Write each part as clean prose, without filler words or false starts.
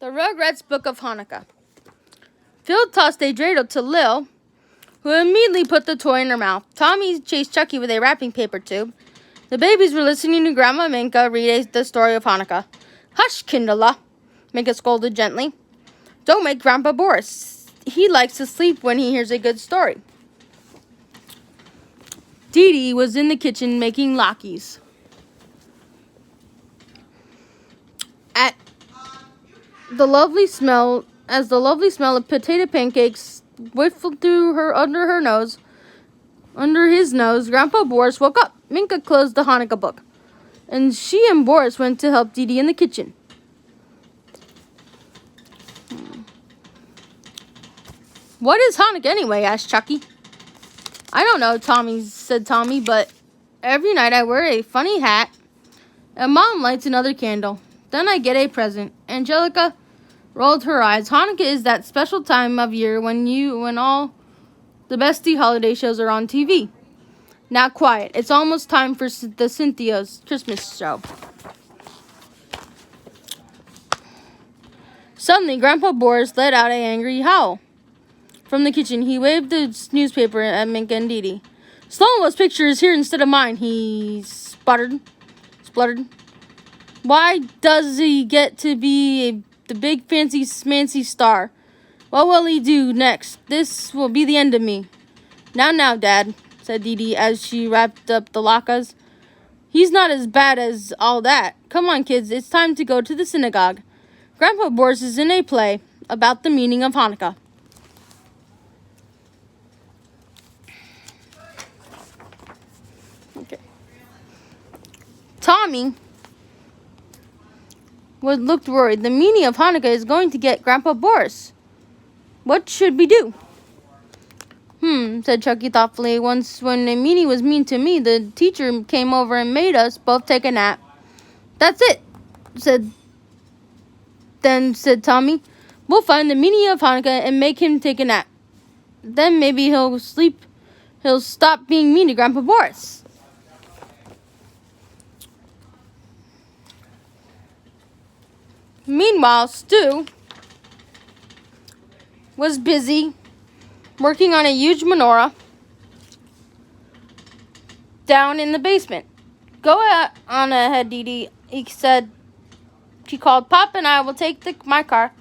The Rugrats Book of Hanukkah. Phil tossed a dreidel to Lil, who immediately put the toy in her mouth. Tommy chased Chucky with a wrapping paper tube. The babies were listening to Grandma Minka read the story of Hanukkah. Hush, Kindala, Minka scolded gently. Don't make Grandpa Boris. He likes to sleep when he hears a good story. Dee Dee was in the kitchen making latkes. As the lovely smell of potato pancakes whiffled through under his nose, Grandpa Boris woke up. Minka closed the Hanukkah book, and she and Boris went to help Dee Dee in the kitchen. What is Hanukkah anyway? Asked Chucky. I don't know, said Tommy, but every night I wear a funny hat, and Mom lights another candle. Then I get a present. Angelica rolled her eyes. Hanukkah is that special time of year when all the bestie holiday shows are on TV. Now quiet. It's almost time for the Cynthia's Christmas show. Suddenly, Grandpa Boris let out an angry howl. From the kitchen, he waved the newspaper at Minka and Dee Dee. Sloan-Will's picture is here instead of mine, he spluttered. Why does he get to be the big fancy smancy star? What will he do next? This will be the end of me. Now, Dad, said Dee Dee as she wrapped up the latkes. He's not as bad as all that. Come on, kids, it's time to go to the synagogue. Grandpa Boris is in a play about the meaning of Hanukkah. Okay. Tommy looked worried. The meaning of Hanukkah is going to get Grandpa Boris. What should we do? Said Chucky thoughtfully. Once when Meanie was mean to me, the teacher came over and made us both take a nap. That's it, said Tommy. We'll find the meaning of Hanukkah and make him take a nap. Then maybe he'll stop being mean to Grandpa Boris. Meanwhile, Stu was busy working on a huge menorah down in the basement. Go on ahead, Dee Dee, he said. She called. Pop and I will take my car.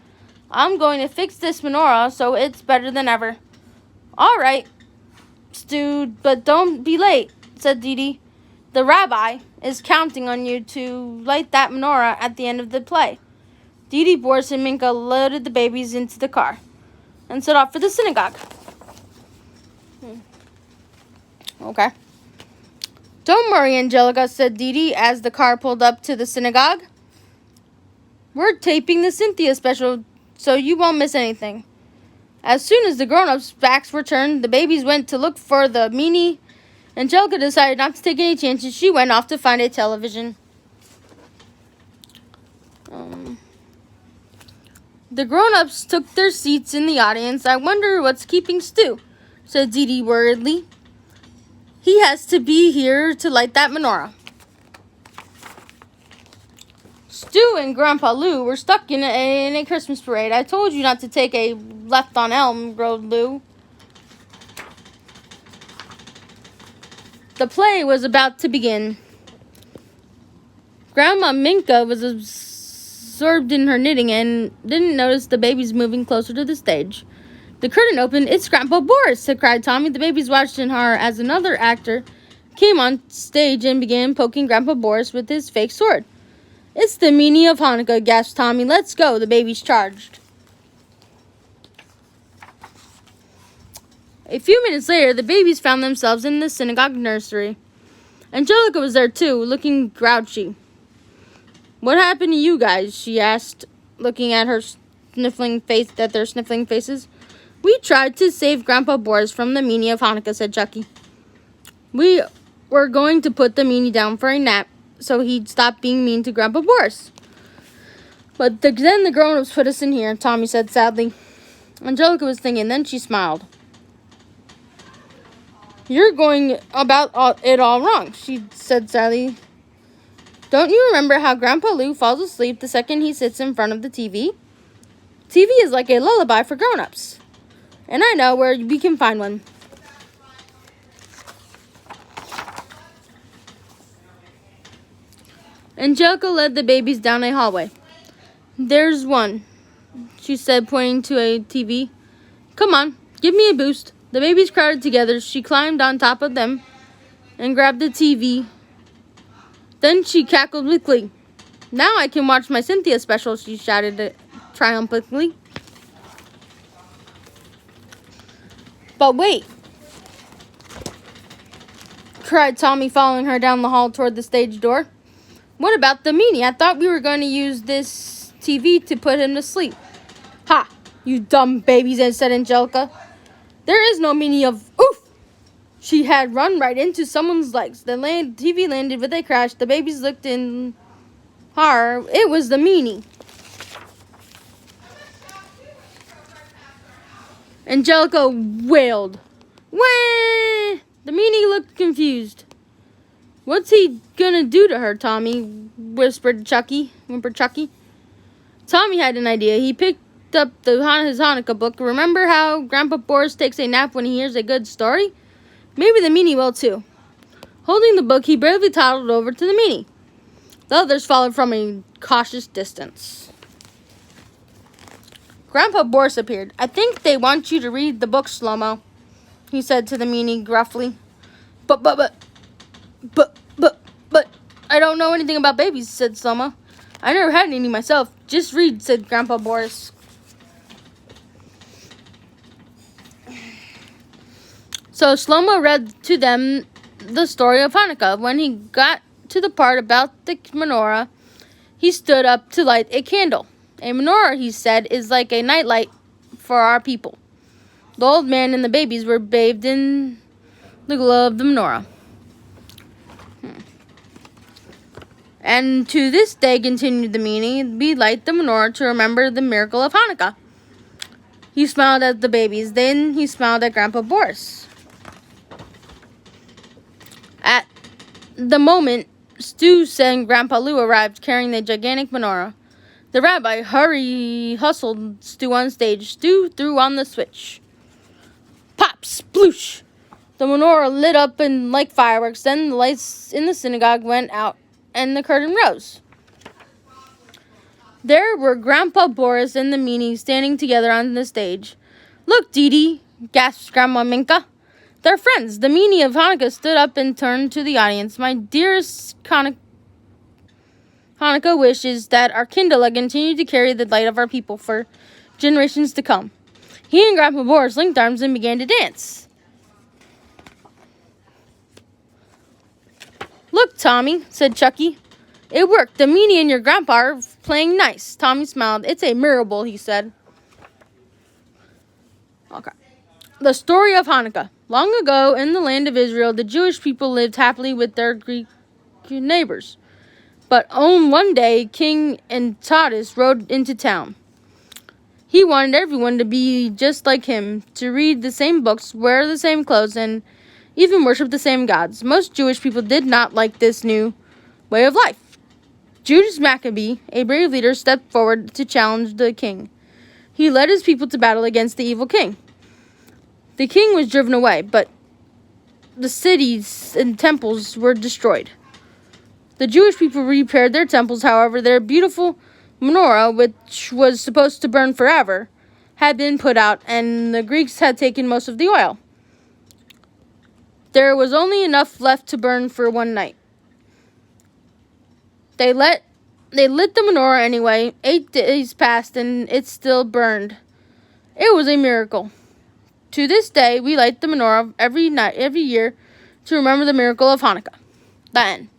I'm going to fix this menorah so it's better than ever. All right, Stu, but don't be late, said Dee Dee. The rabbi is counting on you to light that menorah at the end of the play. Dee Dee, Boris, and Minka loaded the babies into the car and set off for the synagogue. Okay. Don't worry, Angelica, said Dee Dee as the car pulled up to the synagogue. We're taping the Cynthia special, so you won't miss anything. As soon as the grown-ups' backs were turned, the babies went to look for the meanie. Angelica decided not to take any chances. She went off to find a television. The grown-ups took their seats in the audience. I wonder what's keeping Stu, said Dee Dee worriedly. He has to be here to light that menorah. Stu and Grandpa Lou were stuck in a Christmas parade. I told you not to take a left on Elm, growled Lou. The play was about to begin. Grandma Minka was absorbed in her knitting and didn't notice the babies moving closer to the stage. The curtain opened. It's Grandpa Boris, cried Tommy. The babies watched in horror as another actor came on stage and began poking Grandpa Boris with his fake sword. It's the meaning of Hanukkah, gasped Tommy. Let's go, the babies charged. A few minutes later, the babies found themselves in the synagogue nursery. Angelica was there too, looking grouchy. What happened to you guys? She asked, looking at their sniffling faces. We tried to save Grandpa Boris from the meaning of Hanukkah, said Chucky. We were going to put the meanie down for a nap so he'd stop being mean to Grandpa Boris. But then the grown-ups put us in here, Tommy said sadly. Angelica was thinking, then she smiled. You're going about it all wrong, she said sadly. Don't you remember how Grandpa Lou falls asleep the second he sits in front of the TV? TV is like a lullaby for grown-ups. And I know where we can find one. Angelica led the babies down a hallway. "There's one," she said, pointing to a TV. "Come on, give me a boost." The babies crowded together. She climbed on top of them and grabbed the TV. Then she cackled with glee. "Now I can watch my Cynthia special," she shouted triumphantly. "But wait," cried Tommy, following her down the hall toward the stage door. "What about the meanie? I thought we were going to use this TV to put him to sleep." "Ha, you dumb babies," said Angelica. "There is no meanie of oof." She had run right into someone's legs. The TV landed with a crash. The babies looked in horror. It was the meanie. Angelica wailed. "Wah!" The meanie looked confused. "What's he gonna do to her, Tommy?" whimpered Chucky. Tommy had an idea. He picked up his Chanukah book. "Remember how Grandpa Boris takes a nap when he hears a good story? Maybe the meanie will too." Holding the book, he bravely toddled over to the meanie. The others followed from a cautious distance. Grandpa Boris appeared. "I think they want you to read the book, Slow-Mo," he said to the meanie gruffly. But, I don't know anything about babies," said Slow-Mo. "I never had any myself." "Just read," said Grandpa Boris. So Slow-Mo read to them the story of Chanukah. When he got to the part about the menorah, he stood up to light a candle. "A menorah," he said, "is like a nightlight for our people." The old man and the babies were bathed in the glow of the menorah. "And to this day," continued the meanie, "we light the menorah to remember the miracle of Chanukah." He smiled at the babies. Then he smiled at Grandpa Boris. At the moment, Stu and Grandpa Lou arrived, carrying the gigantic menorah. The rabbi hustled Stu on stage. Stu threw on the switch. Pop! Sploosh! The menorah lit up like fireworks. Then the lights in the synagogue went out, and the curtain rose. There were Grandpa Boris and the meanie standing together on the stage. "Look, Dee Dee," gasped Grandma Minka. "They're friends." The meanie of Chanukah stood up and turned to the audience. "My dearest Chanukah wishes that our Kindle continue to carry the light of our people for generations to come." He and Grandpa Boris linked arms and began to dance. "Look, Tommy," said Chucky. "It worked. The meanie and your grandpa are playing nice." Tommy smiled. "It's a miracle," he said. Okay. The story of Chanukah. Long ago, in the land of Israel, the Jewish people lived happily with their Greek neighbors. But on one day, King Antiochus rode into town. He wanted everyone to be just like him, to read the same books, wear the same clothes, and even worship the same gods. Most Jewish people did not like this new way of life. Judas Maccabee, a brave leader, stepped forward to challenge the king. He led his people to battle against the evil king. The king was driven away, but the cities and temples were destroyed. The Jewish people repaired their temples. However, their beautiful menorah, which was supposed to burn forever, had been put out, and the Greeks had taken most of the oil. There was only enough left to burn for one night. They lit the menorah anyway. 8 days passed, and it still burned. It was a miracle. To this day, we light the menorah every year to remember the miracle of Chanukah. The end.